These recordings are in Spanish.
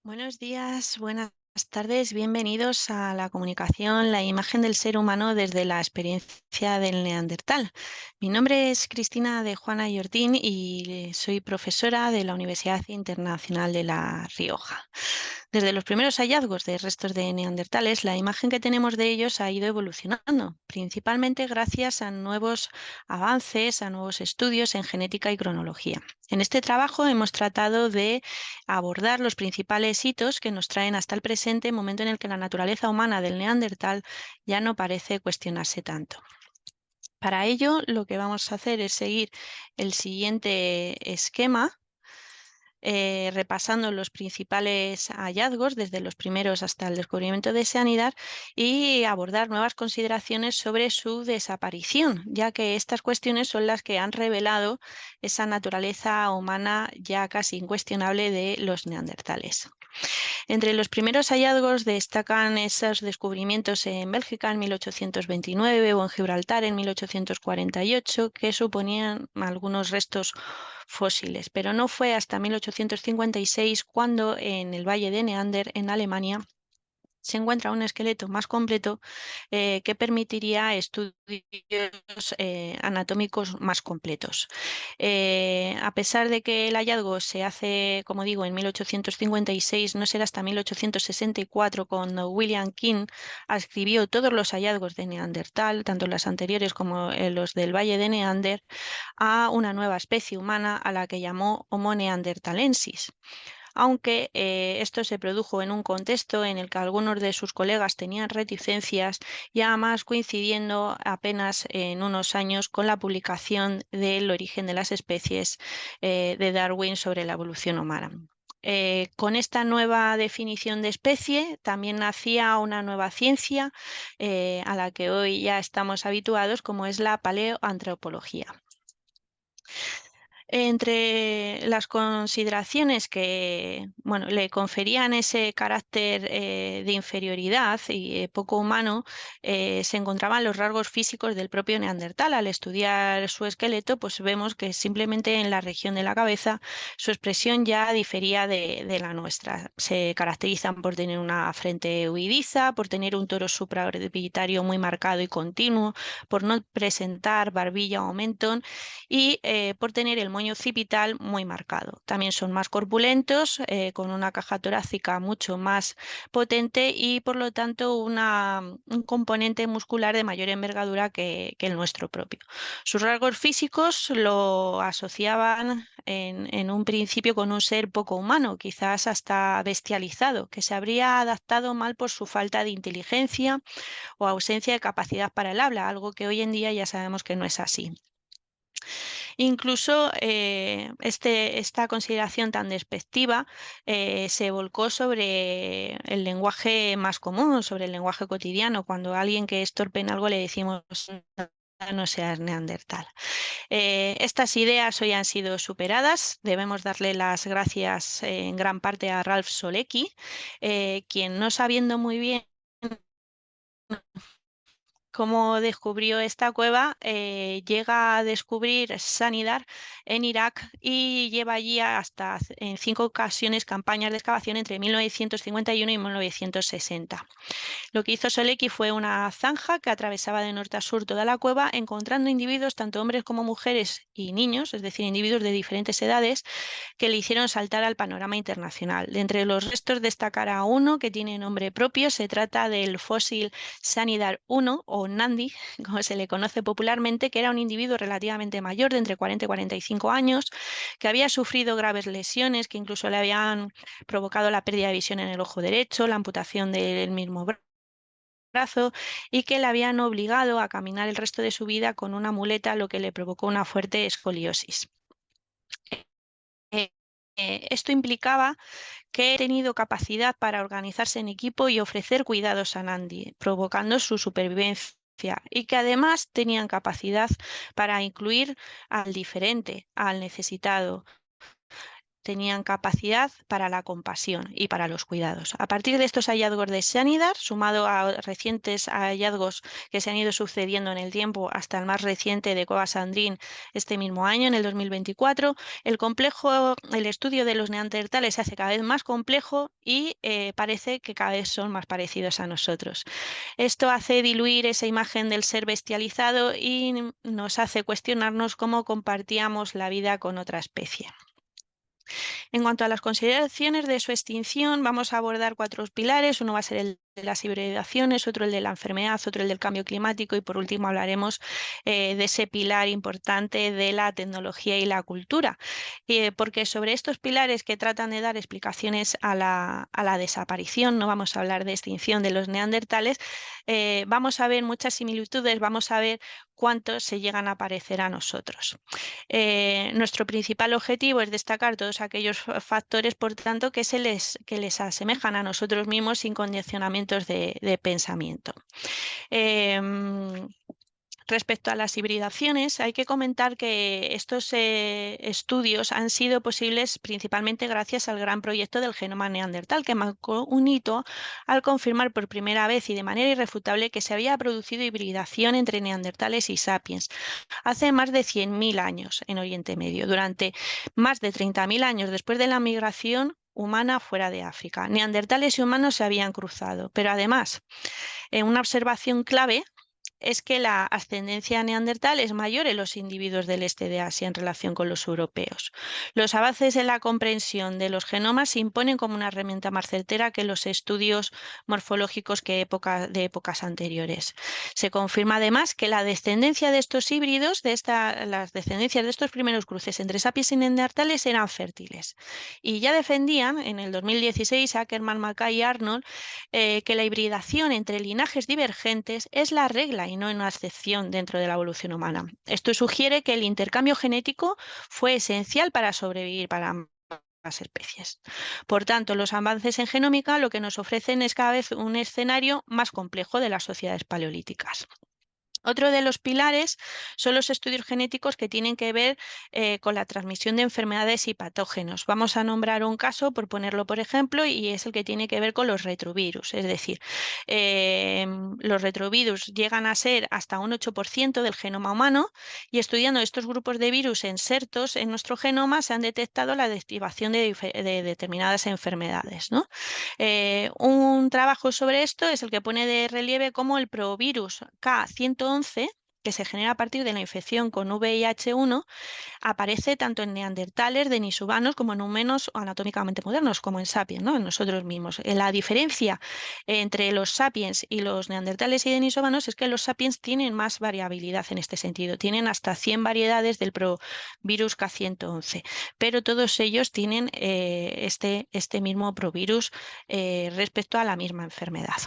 Buenos días, buenas tardes, bienvenidos a la comunicación, la imagen del ser humano desde la experiencia del Neandertal. Mi nombre es Cristina de Juana y Ortín y soy profesora de la Universidad Internacional de La Rioja. Desde los primeros hallazgos de restos de neandertales, la imagen que tenemos de ellos ha ido evolucionando, principalmente gracias a nuevos avances, a nuevos estudios en genética y cronología. En este trabajo hemos tratado de abordar los principales hitos que nos traen hasta el presente, momento en el que la naturaleza humana del neandertal ya no parece cuestionarse tanto. Para ello, lo que vamos a hacer es seguir el siguiente esquema, repasando los principales hallazgos, desde los primeros hasta el descubrimiento de Sanidad, y abordar nuevas consideraciones sobre su desaparición, ya que estas cuestiones son las que han revelado esa naturaleza humana ya casi incuestionable de los neandertales. Entre los primeros hallazgos destacan esos descubrimientos en Bélgica en 1829 o en Gibraltar en 1848, que suponían algunos restos fósiles, pero no fue hasta 1856 cuando en el Valle de Neander, en Alemania, se encuentra un esqueleto más completo que permitiría estudios anatómicos más completos. A pesar de que el hallazgo se hace, como digo, en 1856, no será hasta 1864 cuando William King adscribió todos los hallazgos de Neandertal, tanto los anteriores como los del Valle de Neander, a una nueva especie humana a la que llamó Homo neanderthalensis, aunque esto se produjo en un contexto en el que algunos de sus colegas tenían reticencias y además coincidiendo apenas en unos años con la publicación del origen de las especies de Darwin sobre la evolución humana. Con esta nueva definición de especie también nacía una nueva ciencia a la que hoy ya estamos habituados, como es la paleoantropología. Entre las consideraciones que le conferían ese carácter de inferioridad y poco humano, se encontraban los rasgos físicos del propio neandertal. Al estudiar su esqueleto, pues vemos que simplemente en la región de la cabeza su expresión ya difería de la nuestra. Se caracterizan por tener una frente huidiza, por tener un toro supraorbitario muy marcado y continuo, por no presentar barbilla o mentón y por tener el moño occipital muy marcado. También son más corpulentos, con una caja torácica mucho más potente y por lo tanto un componente muscular de mayor envergadura que el nuestro propio. Sus rasgos físicos lo asociaban en un principio con un ser poco humano, quizás hasta bestializado, que se habría adaptado mal por su falta de inteligencia o ausencia de capacidad para el habla, algo que hoy en día ya sabemos que no es así. Incluso esta consideración tan despectiva se volcó sobre el lenguaje más común, sobre el lenguaje cotidiano. Cuando a alguien que es torpe en algo le decimos no seas neandertal. Estas ideas hoy han sido superadas. Debemos darle las gracias en gran parte a Ralph Solecki, quien no sabiendo muy bien cómo descubrió esta cueva, llega a descubrir Sanidar en Irak y lleva allí hasta en 5 ocasiones campañas de excavación entre 1951 y 1960. Lo que hizo Solecki fue una zanja que atravesaba de norte a sur toda la cueva, encontrando individuos, tanto hombres como mujeres y niños, es decir, individuos de diferentes edades, que le hicieron saltar al panorama internacional. De entre los restos destacará uno que tiene nombre propio. Se trata del fósil Sanidar I o Nandi, como se le conoce popularmente, que era un individuo relativamente mayor, de entre 40 y 45 años, que había sufrido graves lesiones que incluso le habían provocado la pérdida de visión en el ojo derecho, la amputación del mismo brazo y que le habían obligado a caminar el resto de su vida con una muleta, lo que le provocó una fuerte escoliosis. Eh, Esto implicaba que he tenido capacidad para organizarse en equipo y ofrecer cuidados a Nandi, provocando su supervivencia, y que además tenían capacidad para incluir al diferente, al necesitado. tenían capacidad para la compasión y para los cuidados. A partir de estos hallazgos de Sanidar, sumado a recientes hallazgos que se han ido sucediendo en el tiempo hasta el más reciente de Cova Sandrín este mismo año, en el 2024, el estudio de los neandertales se hace cada vez más complejo y parece que cada vez son más parecidos a nosotros. Esto hace diluir esa imagen del ser bestializado y nos hace cuestionarnos cómo compartíamos la vida con otra especie. En cuanto a las consideraciones de su extinción, vamos a abordar 4 pilares. Uno va a ser el de las hibridaciones, otro el de la enfermedad, otro el del cambio climático y por último hablaremos de ese pilar importante de la tecnología y la cultura. Porque sobre estos pilares que tratan de dar explicaciones a la desaparición, no vamos a hablar de extinción de los neandertales, vamos a ver muchas similitudes, vamos a ver cuántos se llegan a parecer a nosotros. Nuestro principal objetivo es destacar todos aquellos factores, por tanto, que les asemejan a nosotros mismos sin condicionamientos de pensamiento. Respecto a las hibridaciones, hay que comentar que estos estudios han sido posibles principalmente gracias al gran proyecto del genoma neandertal, que marcó un hito al confirmar por primera vez y de manera irrefutable que se había producido hibridación entre neandertales y sapiens hace más de 100.000 años en Oriente Medio, durante más de 30.000 años después de la migración humana fuera de África. Neandertales y humanos se habían cruzado, pero además, una observación clave es que la ascendencia neandertal es mayor en los individuos del este de Asia en relación con los europeos. Los avances en la comprensión de los genomas se imponen como una herramienta más certera que los estudios morfológicos de épocas anteriores. Se confirma además que la descendencia de estos híbridos, las descendencias de estos primeros cruces entre sapiens y neandertales eran fértiles. Y ya defendían en el 2016 Ackerman, Mackay y Arnold que la hibridación entre linajes divergentes es la regla y no una excepción dentro de la evolución humana. Esto sugiere que el intercambio genético fue esencial para sobrevivir para ambas especies. Por tanto, los avances en genómica lo que nos ofrecen es cada vez un escenario más complejo de las sociedades paleolíticas. Otro de los pilares son los estudios genéticos que tienen que ver con la transmisión de enfermedades y patógenos. Vamos a nombrar un caso, por ponerlo por ejemplo, y es el que tiene que ver con los retrovirus. Es decir, los retrovirus llegan a ser hasta un 8% del genoma humano y estudiando estos grupos de virus insertos en nuestro genoma se han detectado la activación de determinadas enfermedades, ¿no? Un trabajo sobre esto es el que pone de relieve cómo el provirus K111, que se genera a partir de la infección con VIH1, aparece tanto en neandertales, denisovanos, como en humanos anatómicamente modernos, como en sapiens, ¿no? En nosotros mismos. La diferencia entre los sapiens y los neandertales y denisovanos es que los sapiens tienen más variabilidad en este sentido. Tienen hasta 100 variedades del provirus K111, pero todos ellos tienen este mismo provirus respecto a la misma enfermedad.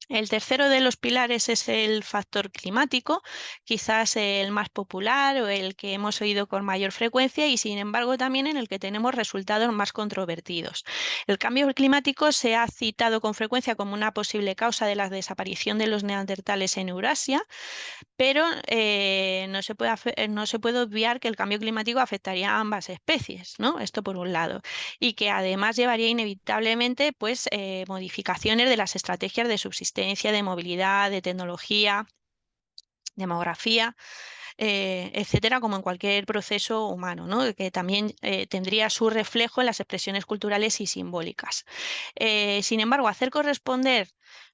El tercero de los pilares es el factor climático, quizás el más popular o el que hemos oído con mayor frecuencia y sin embargo también en el que tenemos resultados más controvertidos. El cambio climático se ha citado con frecuencia como una posible causa de la desaparición de los neandertales en Eurasia, pero no se puede obviar que el cambio climático afectaría a ambas especies, ¿no? Esto por un lado, y que además llevaría inevitablemente pues, modificaciones de las estrategias de subsistencia, de movilidad, de tecnología, demografía, etcétera, como en cualquier proceso humano, ¿no? Que también tendría su reflejo en las expresiones culturales y simbólicas. Sin embargo, hacer corresponder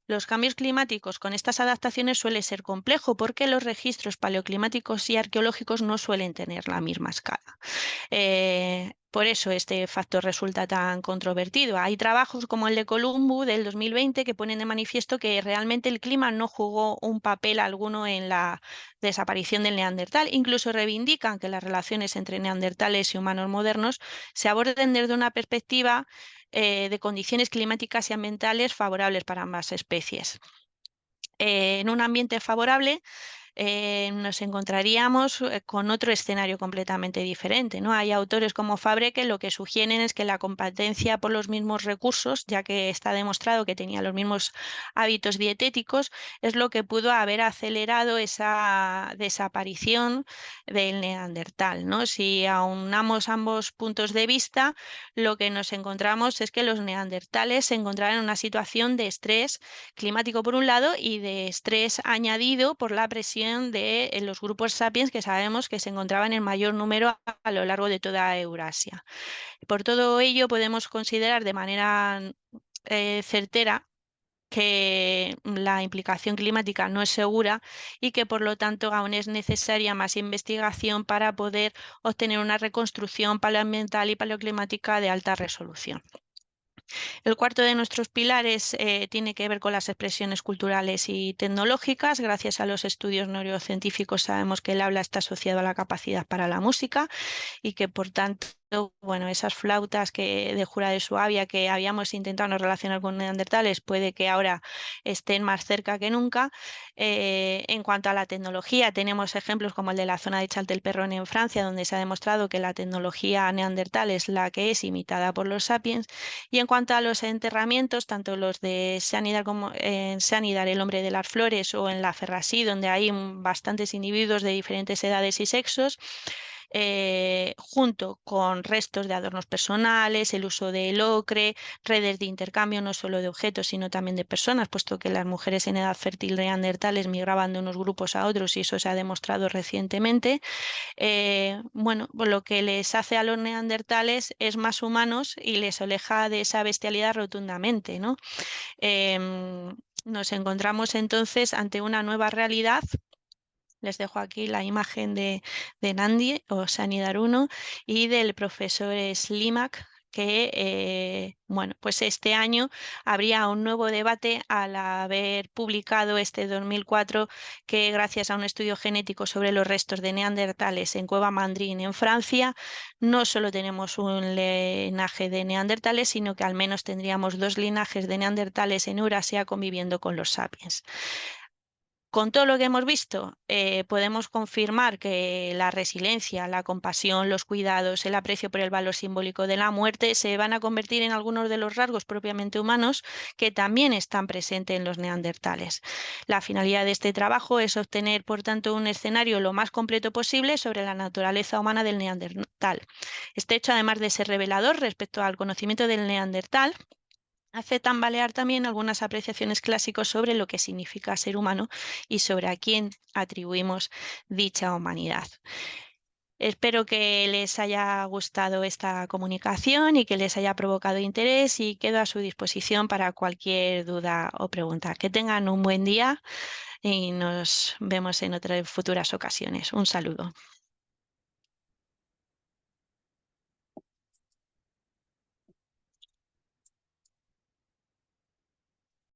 los cambios climáticos con estas adaptaciones suele ser complejo porque los registros paleoclimáticos y arqueológicos no suelen tener la misma escala. Por eso este factor resulta tan controvertido. Hay trabajos como el de Columbu del 2020 que ponen de manifiesto que realmente el clima no jugó un papel alguno en la desaparición del neandertal. Incluso reivindican que las relaciones entre neandertales y humanos modernos se aborden desde una perspectiva de condiciones climáticas y ambientales favorables para ambas especies. En un ambiente favorable, nos encontraríamos con otro escenario completamente diferente, ¿no? Hay autores como Fabre que lo que sugieren es que la competencia por los mismos recursos, ya que está demostrado que tenía los mismos hábitos dietéticos, es lo que pudo haber acelerado esa desaparición del neandertal, ¿no? Si aunamos ambos puntos de vista, lo que nos encontramos es que los neandertales se encontraban en una situación de estrés climático por un lado y de estrés añadido por la presión de los grupos sapiens que sabemos que se encontraban en mayor número a lo largo de toda Eurasia. Por todo ello, podemos considerar de manera certera que la implicación climática no es segura y que por lo tanto aún es necesaria más investigación para poder obtener una reconstrucción paleoambiental y paleoclimática de alta resolución. El cuarto de nuestros pilares tiene que ver con las expresiones culturales y tecnológicas. Gracias a los estudios neurocientíficos sabemos que el habla está asociado a la capacidad para la música y que por tanto, bueno, esas flautas de Jura de Suabia que habíamos intentado no relacionar con neandertales puede que ahora estén más cerca que nunca. En cuanto a la tecnología, tenemos ejemplos como el de la zona de Chaltepelron en Francia, donde se ha demostrado que la tecnología neandertal es la que es imitada por los sapiens. Y en cuanto a los enterramientos, tanto los de Sanidar como en Sanidar, el hombre de las flores, o en la Ferrasí, donde hay bastantes individuos de diferentes edades y sexos, junto con restos de adornos personales, el uso del ocre, redes de intercambio no solo de objetos, sino también de personas, puesto que las mujeres en edad fértil neandertales migraban de unos grupos a otros y eso se ha demostrado recientemente. Bueno, pues lo que les hace a los neandertales es más humanos y les aleja de esa bestialidad rotundamente, ¿no? Nos encontramos entonces ante una nueva realidad. Les dejo aquí la imagen de Nandi o Sanidar 1 y del profesor Slimak, que bueno, pues este año habría un nuevo debate al haber publicado este 2004 que gracias a un estudio genético sobre los restos de neandertales en Cueva Mandrín en Francia, no solo tenemos un linaje de neandertales, sino que al menos tendríamos dos linajes de neandertales en Eurasia conviviendo con los sapiens. Con todo lo que hemos visto, podemos confirmar que la resiliencia, la compasión, los cuidados, el aprecio por el valor simbólico de la muerte se van a convertir en algunos de los rasgos propiamente humanos que también están presentes en los neandertales. La finalidad de este trabajo es obtener, por tanto, un escenario lo más completo posible sobre la naturaleza humana del neandertal. Este hecho, además de ser revelador respecto al conocimiento del neandertal, hace tambalear también algunas apreciaciones clásicas sobre lo que significa ser humano y sobre a quién atribuimos dicha humanidad. Espero que les haya gustado esta comunicación y que les haya provocado interés y quedo a su disposición para cualquier duda o pregunta. Que tengan un buen día y nos vemos en otras futuras ocasiones. Un saludo.